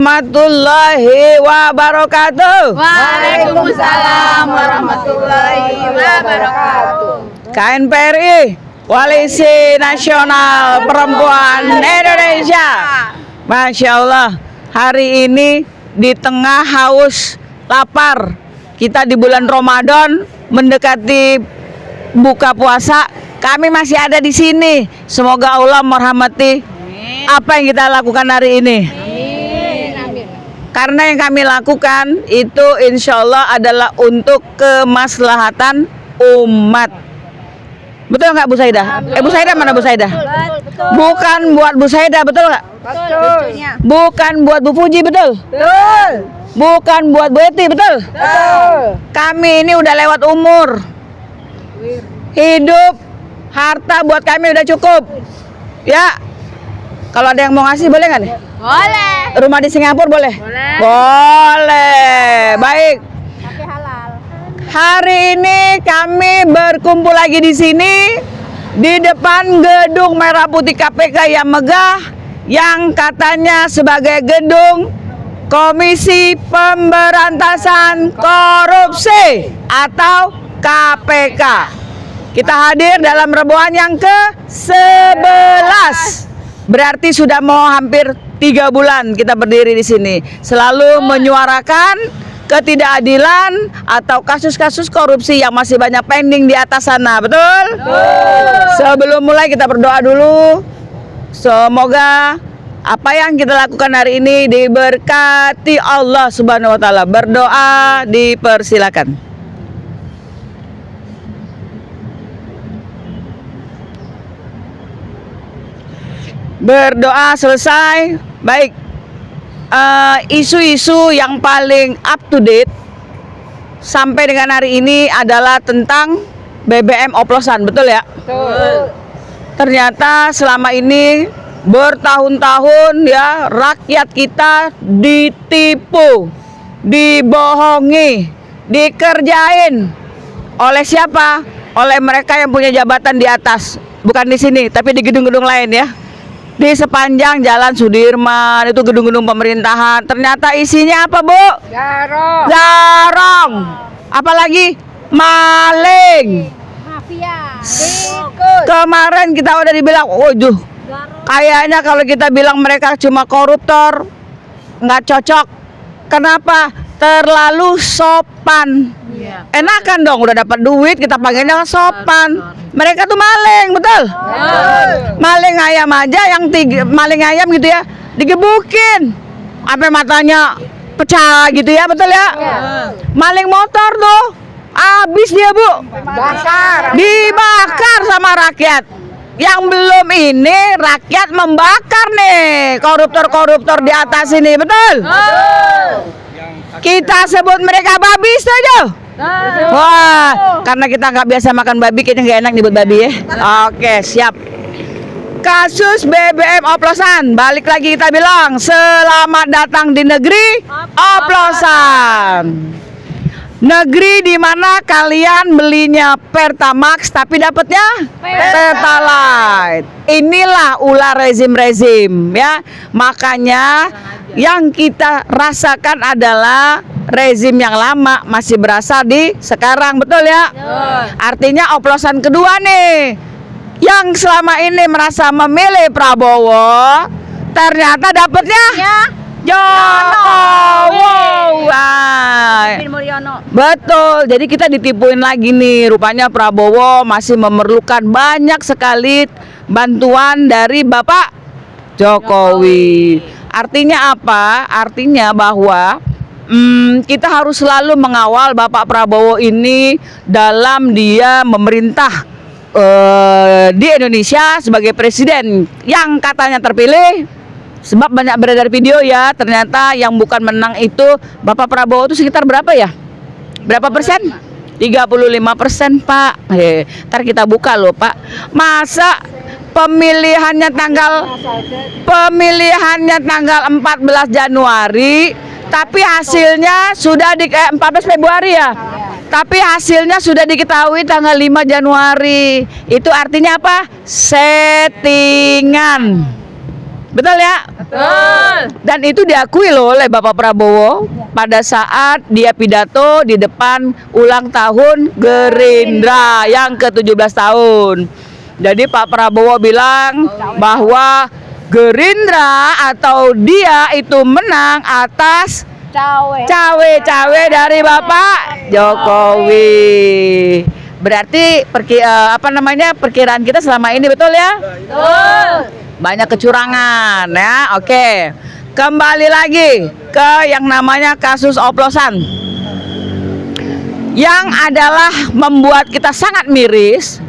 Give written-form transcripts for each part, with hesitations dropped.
Warahmatullahi wabarakatuh. Waalaikumsalam warahmatullahi wabarakatuh. KNPRI, Koalisi Nasional Perempuan Indonesia. Masya Allah, hari ini di tengah haus, lapar, kita di bulan Ramadan mendekati buka puasa, kami masih ada di sini. Semoga Allah merahmati apa yang kita lakukan hari ini. Karena yang kami lakukan itu insya Allah adalah untuk kemaslahatan umat. Betul nggak Bu Saidah? Bu Saidah mana Bu Saidah? Bukan buat Bu Saidah, betul nggak? Betul. Bukan buat Bu Puji, betul? Betul. Bukan buat Bu Eti, betul? Betul. Kami ini udah lewat umur. Hidup, harta buat kami udah cukup. Ya. Kalau ada yang mau ngasih boleh nggak nih? Boleh. Rumah di Singapura boleh? Boleh. Boleh. Baik. Tapi halal. Hari ini kami berkumpul lagi di sini di depan gedung merah putih KPK yang megah, yang katanya sebagai gedung Komisi Pemberantasan Korupsi atau KPK. Kita hadir dalam rombongan yang ke-11. Berarti sudah mau hampir 3 bulan kita berdiri di sini, selalu menyuarakan ketidakadilan atau kasus-kasus korupsi yang masih banyak pending di atas sana, betul? Sebelum mulai kita berdoa dulu. Semoga apa yang kita lakukan hari ini diberkati Allah Subhanahu wa taala. Berdoa dipersilakan. Berdoa selesai. Baik, isu-isu yang paling up to date sampai dengan hari ini adalah tentang BBM oplosan, betul ya? Betul. Ternyata selama ini bertahun-tahun ya rakyat kita ditipu, dibohongi, dikerjain oleh siapa? Oleh mereka yang punya jabatan di atas, bukan di sini, tapi di gedung-gedung lain ya. Di sepanjang Jalan Sudirman itu gedung-gedung pemerintahan. Ternyata isinya apa, Bu? Garong. Garong. Apalagi maling. Mafia. Kemarin kita udah dibilang, waduh, kayaknya kalau kita bilang mereka cuma koruptor nggak cocok. Kenapa? Terlalu sopan. Enakan dong, udah dapat duit kita panggilnya sopan. Mereka tuh maling, betul? Maling ayam aja, yang maling ayam gitu ya, digebukin sampai matanya pecah gitu ya, betul ya? Maling motor tuh habis dia, Bu, dibakar sama rakyat. Yang belum ini rakyat membakar nih koruptor-koruptor di atas ini, betul? Kita sebut mereka babi saja. Wah, karena kita nggak biasa makan babi, kayaknya nggak enak nyebut babi ya. Oke, siap. Kasus BBM oplosan, balik lagi kita bilang selamat datang di negeri oplosan. Negeri di mana kalian belinya Pertamax tapi dapatnya Pertalite. Inilah ulah rezim-rezim ya. Makanya yang kita rasakan adalah rezim yang lama masih berasa di sekarang, betul ya? Artinya oplosan kedua nih, yang selama ini merasa memilih Prabowo ternyata dapatnya Jokowi. Betul, jadi kita ditipuin lagi nih. Rupanya Prabowo masih memerlukan banyak sekali bantuan dari Bapak Jokowi. Artinya apa? Artinya bahwa kita harus selalu mengawal Bapak Prabowo ini dalam dia memerintah di Indonesia sebagai presiden yang katanya terpilih. Sebab banyak beredar video ya, ternyata yang bukan menang itu Bapak Prabowo itu sekitar berapa ya? Berapa persen? 35%, Pak. Ntar kita buka loh, Pak. Masa pemilihannya tanggal 14 Januari, tapi hasilnya sudah 14 Februari ya. Tapi hasilnya sudah diketahui tanggal 5 Januari. Itu artinya apa? Settingan. Betul ya? Betul. Dan itu diakui loh oleh Bapak Prabowo pada saat dia pidato di depan ulang tahun Gerindra yang ke-17 tahun. Jadi Pak Prabowo bilang bahwa Gerindra atau dia itu menang atas cawe-cawe dari Bapak Jokowi. Berarti perkiraan kita selama ini betul ya? Betul. Banyak kecurangan ya. Oke. Kembali lagi ke yang namanya kasus oplosan. Yang adalah membuat kita sangat miris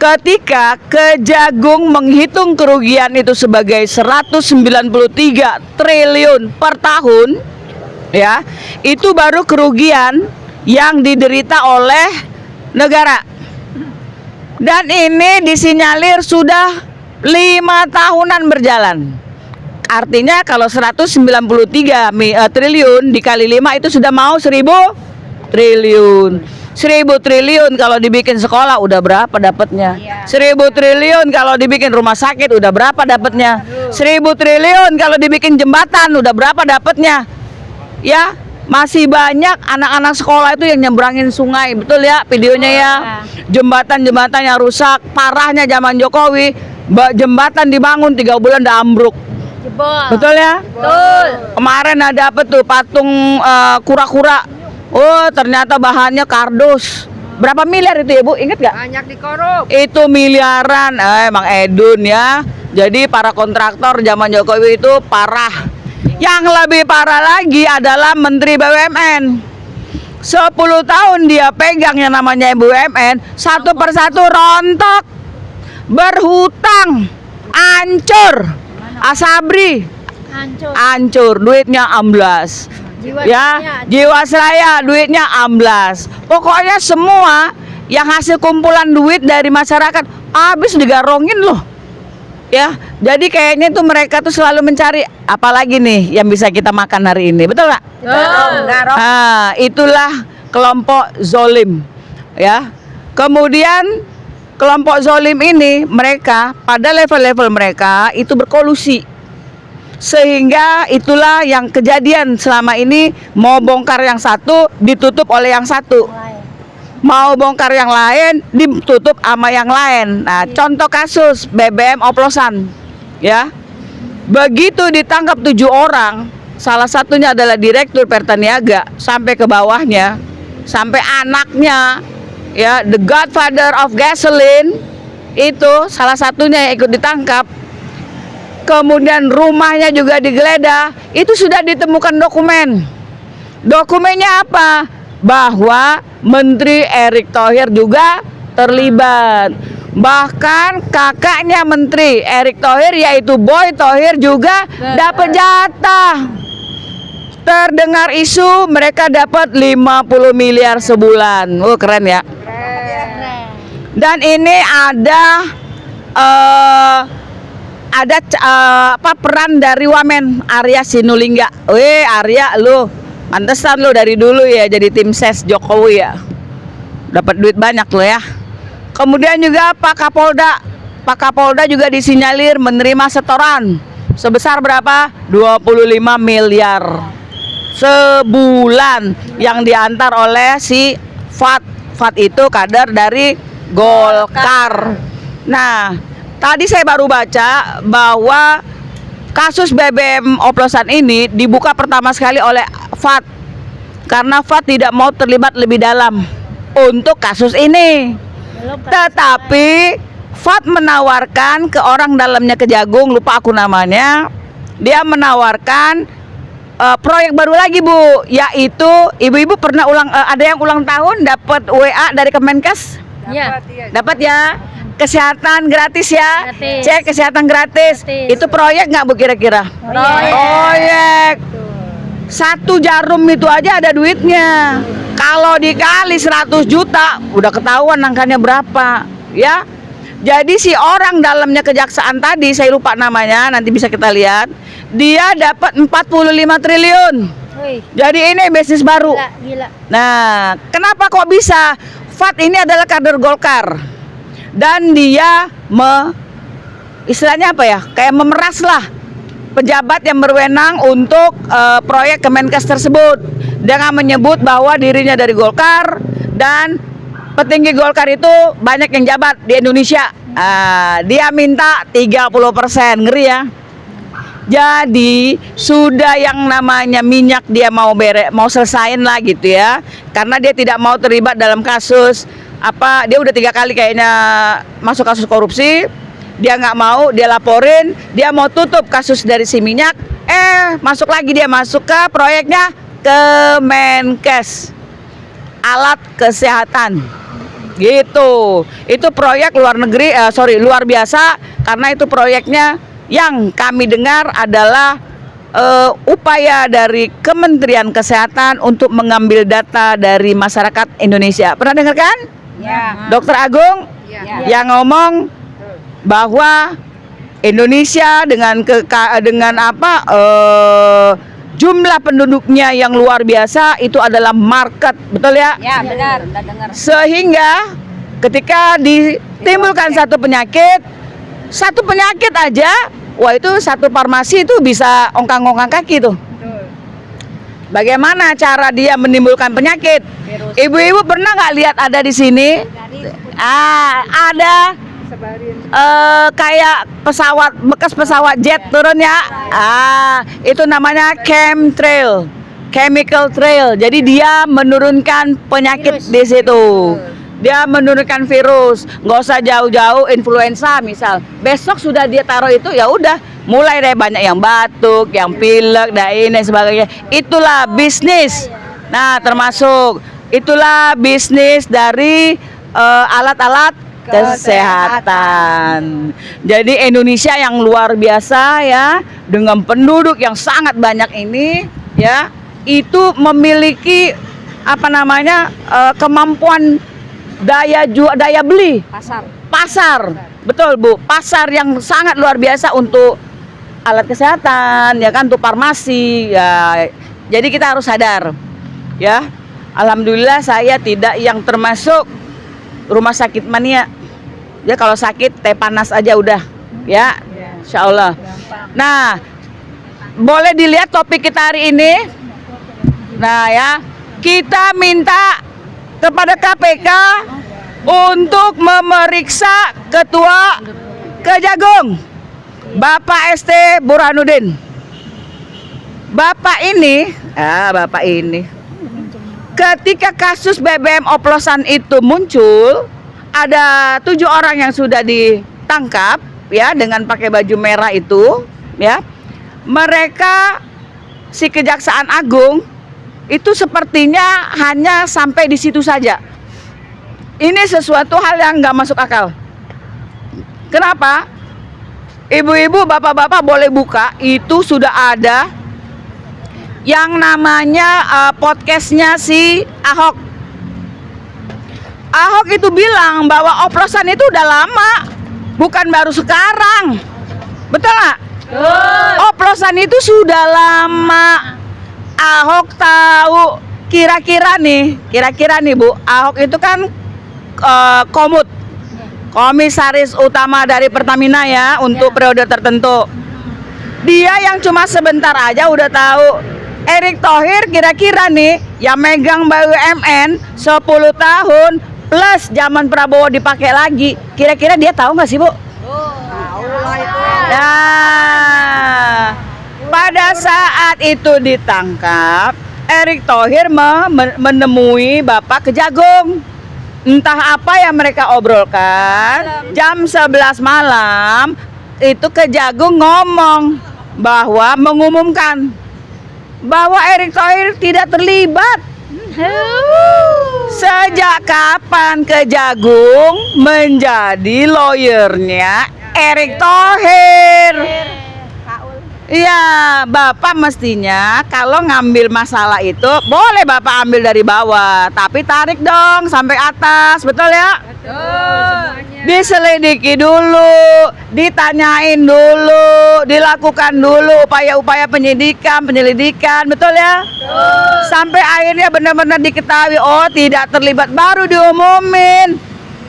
ketika Kejagung menghitung kerugian itu sebagai 193 triliun per tahun ya. Itu baru kerugian yang diderita oleh negara. Dan ini disinyalir sudah 5 tahunan berjalan. Artinya kalau 193 triliun dikali 5 itu sudah mau 1000 triliun. 1000 triliun kalau dibikin sekolah udah berapa dapatnya? 1000 triliun kalau dibikin rumah sakit udah berapa dapatnya? 1000 triliun kalau dibikin jembatan udah berapa dapatnya? Ya, masih banyak anak-anak sekolah itu yang nyebrangin sungai, betul ya videonya ya. Jembatan-jembatan yang rusak, parahnya zaman Jokowi, jembatan dibangun 3 bulan udah ambruk. Jebol. Betul ya? Betul. Kemarin ada apa tuh patung kura-kura. Oh, ternyata bahannya kardus. Berapa miliar itu ya Bu? Ingat gak? Banyak dikorup. Itu miliaran. Emang Edun ya. Jadi para kontraktor zaman Jokowi itu parah. Yang lebih parah lagi adalah Menteri BUMN. 10 tahun dia pegang yang namanya BUMN, satu persatu rontok, berhutang, hancur. Asabri hancur, duitnya amblas. Jiwasraya duitnya amblas. Pokoknya semua yang hasil kumpulan duit dari masyarakat habis digarongin loh. Ya, jadi kayaknya tuh mereka tuh selalu mencari apalagi nih yang bisa kita makan hari ini, betul nggak? Nah, itulah kelompok zolim, ya. Kemudian kelompok zolim ini mereka pada level-level mereka itu berkolusi, sehingga itulah yang kejadian selama ini, mau bongkar yang satu ditutup oleh yang satu, mau bongkar yang lain ditutup sama yang lain. Nah, contoh kasus BBM oplosan ya, begitu ditangkap 7 orang, salah satunya adalah direktur Pertaniaga sampai ke bawahnya, sampai anaknya ya, the godfather of gasoline itu salah satunya yang ikut ditangkap. Kemudian rumahnya juga digeledah. Itu sudah ditemukan dokumen. Dokumennya apa? Bahwa Menteri Erick Thohir juga terlibat. Bahkan kakaknya Menteri Erick Thohir yaitu Boy Thohir juga dapat jatah. Terdengar isu mereka dapat 50 miliar sebulan. Oh, keren ya. Dan ini ada peran dari Wamen Arya Sinulinga. Weh, Arya lu pantesan lu dari dulu ya jadi tim ses Jokowi ya. Dapat duit banyak lo ya. Kemudian juga Pak Kapolda juga disinyalir menerima setoran sebesar berapa? 25 miliar sebulan yang diantar oleh si Fat. Fat itu kader dari Golkar. Nah, tadi saya baru baca bahwa kasus BBM oplosan ini dibuka pertama sekali oleh Fat karena Fat tidak mau terlibat lebih dalam untuk kasus ini. Tetapi Fat menawarkan ke orang dalamnya Kejagung, lupa aku namanya, dia menawarkan proyek baru lagi Bu, yaitu ibu-ibu pernah ada yang ulang tahun dapat WA dari Kemenkes? Iya. Dapat ya. Kesehatan gratis ya. Gratis. Cek kesehatan gratis. Itu proyek nggak Bu kira-kira? Proyek. 1 jarum itu aja ada duitnya. Kalau dikali 100 juta udah ketahuan angkanya berapa, ya. Jadi si orang dalamnya kejaksaan tadi, saya lupa namanya, nanti bisa kita lihat. Dia dapat 45 triliun. Jadi ini bisnis baru. Gila. Nah, kenapa kok bisa? Fat ini adalah kader Golkar. Dan dia istilahnya apa ya, kayak memeras lah pejabat yang berwenang untuk proyek Kemenkes tersebut dengan menyebut bahwa dirinya dari Golkar dan petinggi Golkar itu banyak yang jabat di Indonesia. Dia minta 30%, ngeri ya. Jadi sudah yang namanya minyak dia mau selesain lah gitu ya, karena dia tidak mau terlibat dalam kasus dia udah 3 kali kayaknya masuk kasus korupsi. Dia nggak mau, dia laporin, dia mau tutup kasus dari si minyak, masuk lagi dia masuk ke proyeknya Kemenkes, alat kesehatan gitu. Itu proyek luar biasa, karena itu proyeknya yang kami dengar adalah upaya dari Kementerian Kesehatan untuk mengambil data dari masyarakat Indonesia. Pernah dengar kan? Ya. Dokter Agung yang ngomong bahwa Indonesia dengan jumlah penduduknya yang luar biasa itu adalah market, betul ya? Ya, benar, udah dengar. Sehingga ketika ditimbulkan satu penyakit aja, wah itu satu farmasi itu bisa ongkang-ongkang kaki tuh. Bagaimana cara dia menimbulkan penyakit? Ibu-ibu pernah nggak lihat ada di sini? Ada kayak bekas pesawat jet turun ya. Itu namanya chemical trail. Jadi dia menurunkan penyakit di situ. Dia menurunkan virus. Nggak usah jauh-jauh influenza misal. Besok sudah dia taruh itu, ya udah mulai deh banyak yang batuk, yang pilek, dan ini sebagainya. Itulah bisnis. Nah, termasuk itulah bisnis dari alat-alat kesehatan. Jadi Indonesia yang luar biasa ya, dengan penduduk yang sangat banyak ini ya, itu memiliki kemampuan daya beli pasar. Betul Bu, pasar yang sangat luar biasa untuk alat kesehatan ya kan, untuk farmasi ya. Jadi kita harus sadar ya. Alhamdulillah saya tidak yang termasuk rumah sakit mania. Ya kalau sakit teh panas aja udah ya, insya Allah. Nah, boleh dilihat topik kita hari ini. Nah ya, kita minta kepada KPK untuk memeriksa Ketua Kejagung Bapak ST Burhanuddin. Bapak ini ketika kasus BBM oplosan itu muncul, ada 7 orang yang sudah ditangkap ya dengan pakai baju merah itu ya. Mereka si Kejaksaan Agung itu sepertinya hanya sampai di situ saja. Ini sesuatu hal yang nggak masuk akal. Kenapa? Ibu-ibu, bapak-bapak boleh buka, itu sudah ada yang namanya podcastnya si Ahok. Ahok itu bilang bahwa oplosan itu udah lama, bukan baru sekarang. Betul nggak? Oplosan itu sudah lama. Ahok tahu. Kira-kira nih Bu, Ahok itu kan komisaris utama dari Pertamina ya, untuk periode tertentu. Dia yang cuma sebentar aja udah tahu. Erick Thohir kira-kira nih yang megang BUMN 10 tahun plus zaman Prabowo dipakai lagi, kira-kira dia tahu nggak sih Bu? Tahu lah itu. Nah, pada saat itu ditangkap, Erick Thohir menemui Bapak Kejagung. Entah apa yang mereka obrolkan. Jam 11 malam itu Kejagung ngomong bahwa mengumumkan bahwa Erick Thohir tidak terlibat. Sejak kapan Kejagung menjadi lawyernya Erick Thohir? Iya, Bapak mestinya kalau ngambil masalah itu boleh Bapak ambil dari bawah, tapi tarik dong sampai atas, betul ya? Betul. Diselidiki dulu, ditanyain dulu, dilakukan dulu upaya-upaya penyelidikan, betul ya? Sampai akhirnya benar-benar diketahui, oh tidak terlibat, baru diumumin.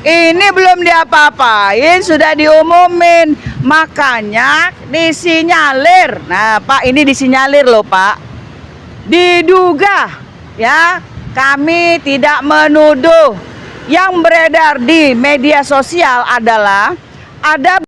Ini belum diapa-apain sudah diumumin. Makanya disinyalir. Nah, Pak, ini disinyalir loh, Pak. Diduga ya, kami tidak menuduh. Yang beredar di media sosial adalah ada